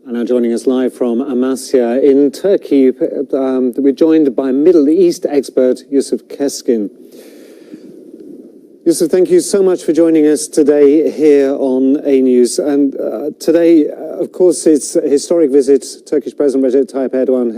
And now joining us live from Amasya in Turkey, we're joined by Middle East expert Yusuf Keskin. Yusuf, thank you so much for joining us today here on A News. And today, of course, it's a historic visit. Turkish President Recep Tayyip Erdoğan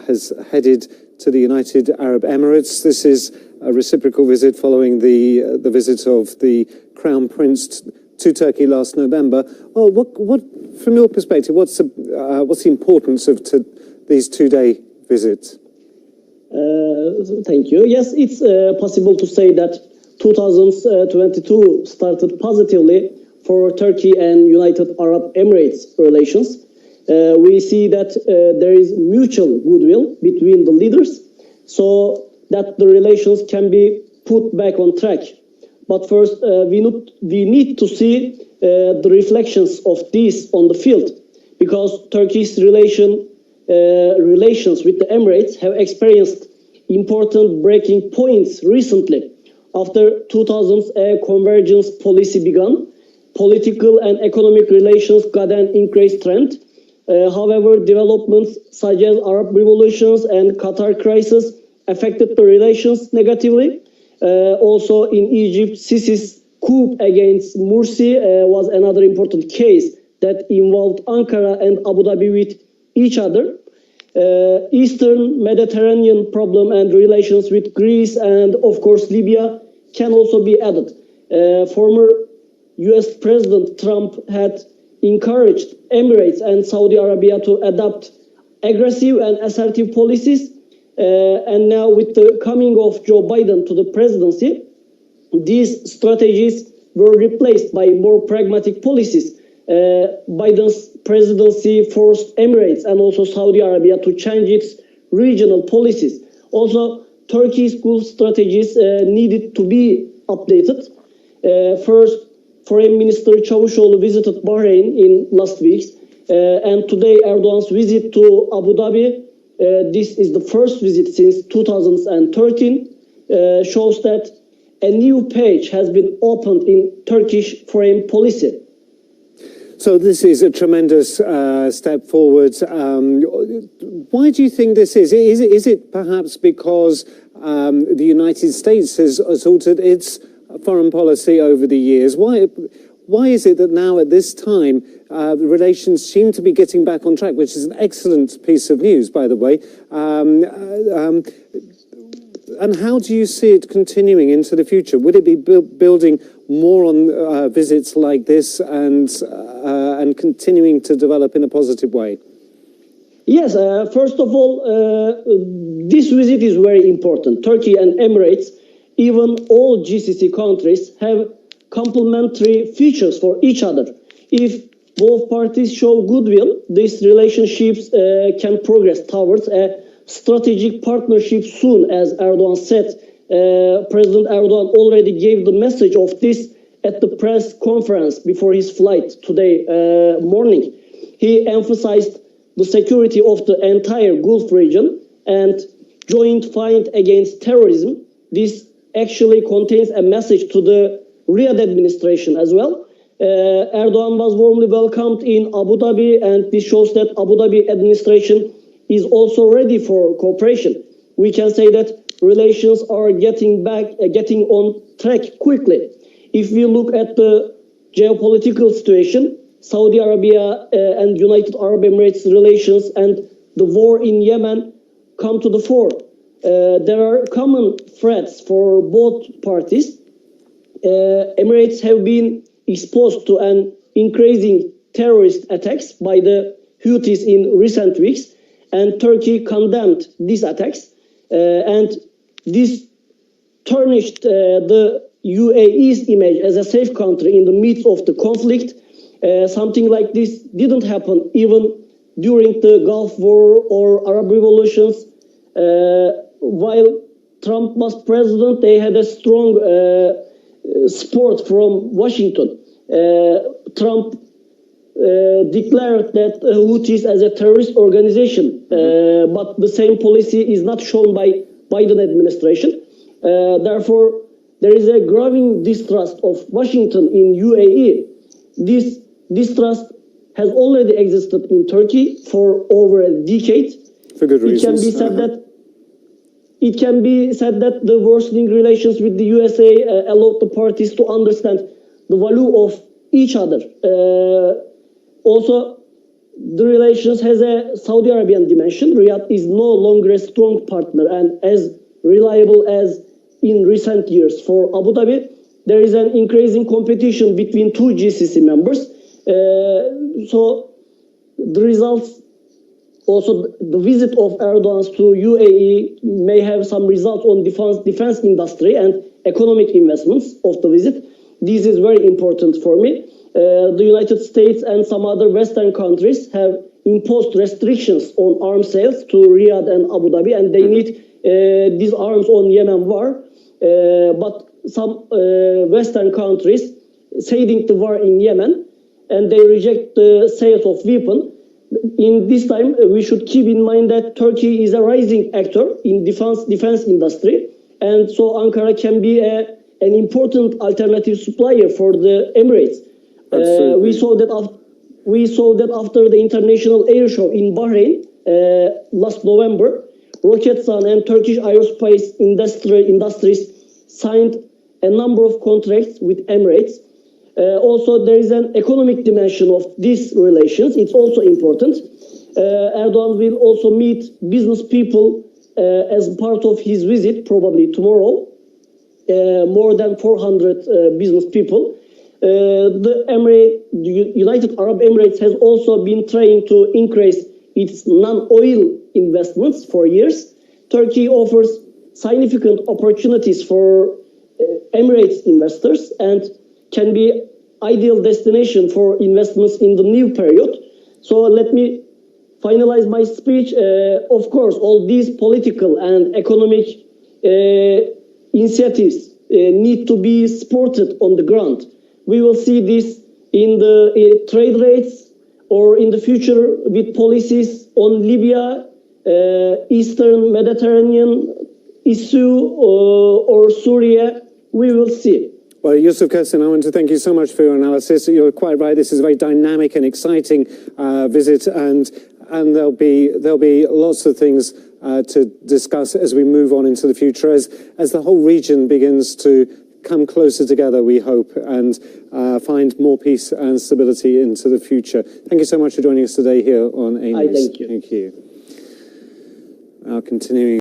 has headed to the United Arab Emirates. This is a reciprocal visit following the visit of the Crown Prince to Turkey last November. Well, what from your perspective, what's the importance of these two-day visits? Thank you. Yes, it's possible to say that 2022 started positively for Turkey and United Arab Emirates relations. We see that there is mutual goodwill between the leaders, so that the relations can be put back on track. But first, we need to see the reflections of this on the field, because Turkey's relations with the Emirates have experienced important breaking points recently. After 2000s, a convergence policy began. Political and economic relations got an increased trend. However, developments such as Arab revolutions and Qatar crisis affected the relations negatively. Also in Egypt, Sisi's coup against Morsi was another important case that involved Ankara and Abu Dhabi with each other. Eastern Mediterranean problem and relations with Greece and, of course, Libya can also be added. Former US President Trump had encouraged Emirates and Saudi Arabia to adopt aggressive and assertive policies. And now with the coming of Joe Biden to the presidency, these strategies were replaced by more pragmatic policies. Biden's presidency forced Emirates and also Saudi Arabia to change its regional policies. Also, Turkey's Gulf strategies needed to be updated. First, Foreign Minister Çavuşoğlu visited Bahrain in last week, and today Erdoğan's visit to Abu Dhabi, this is the first visit since 2013, shows that a new page has been opened in Turkish foreign policy. So this is a tremendous step forward. Why do you think this is? Is it perhaps because the United States has altered its foreign policy over the years? Why is it that now at this time the relations seem to be getting back on track, which is an excellent piece of news, by the way? And how do you see it continuing into the future? Would it be building more on visits like this and continuing to develop in a positive way? Yes, first of all, this visit is very important. Turkey and Emirates, even all GCC countries, have complementary features for each other. If both parties show goodwill, these relationships can progress towards a strategic partnership soon, as Erdoğan said. President Erdoğan already gave the message of this at the press conference before his flight today morning. He emphasized the security of the entire Gulf region and joint fight against terrorism. This actually contains a message to the Riyadh administration as well. Erdoğan was warmly welcomed in Abu Dhabi, and this shows that Abu Dhabi administration is also ready for cooperation. We can say that relations are getting on track quickly. If we look at the geopolitical situation, Saudi Arabia and United Arab Emirates relations and the war in Yemen come to the fore. There are common threats for both parties. Emirates have been exposed to an increasing terrorist attacks by the Houthis in recent weeks, and Turkey condemned these attacks, and this tarnished the UAE's image as a safe country in the midst of the conflict. Something like this didn't happen even during the Gulf War or Arab revolutions. While Trump was president, they had a strong support from Washington. Trump declared that Houthis as a terrorist organization, but the same policy is not shown by Biden administration. Therefore, there is a growing distrust of Washington in UAE. This distrust has already existed in Turkey for over a decade. For good reasons. It can be said that the worsening relations with the USA allowed the parties to understand the value of each other. Also, the relations has a Saudi Arabian dimension. Riyadh is no longer a strong partner and as reliable as in recent years. For Abu Dhabi, there is an increasing competition between two GCC members. So the results, also the visit of Erdoğan to UAE may have some results on defense industry and economic investments of the visit. This is very important for me. The United States and some other Western countries have imposed restrictions on arms sales to Riyadh and Abu Dhabi, and they need these arms on Yemen war. But some Western countries saying the war in Yemen, and they reject the sales of weapons. In this time, we should keep in mind that Turkey is a rising actor in defense industry, and so Ankara can be an important alternative supplier for the Emirates. We saw that after the International Air Show in Bahrain last November, Roketsan and Turkish aerospace industries signed a number of contracts with Emirates. Also, there is an economic dimension of these relations. It's also important. Erdoğan will also meet business people as part of his visit, probably tomorrow. More than 400 business people. The United Arab Emirates has also been trying to increase its non-oil investments for years. Turkey offers significant opportunities for Emirates investors and can be ideal destination for investments in the new period. So let me finalize my speech. Of course, all these political and economic initiatives need to be supported on the ground. We will see this in the trade rates or in the future with policies on Libya, Eastern Mediterranean issue or Syria. We will see. Well, Yusuf Kesin, I want to thank you so much for your analysis. You're quite right. This is a very dynamic and exciting visit, and there'll be lots of things to discuss as we move on into the future, as the whole region begins to come closer together, we hope, and find more peace and stability into the future. Thank you so much for joining us today here on A News. Thank you. Thank you. Continuing.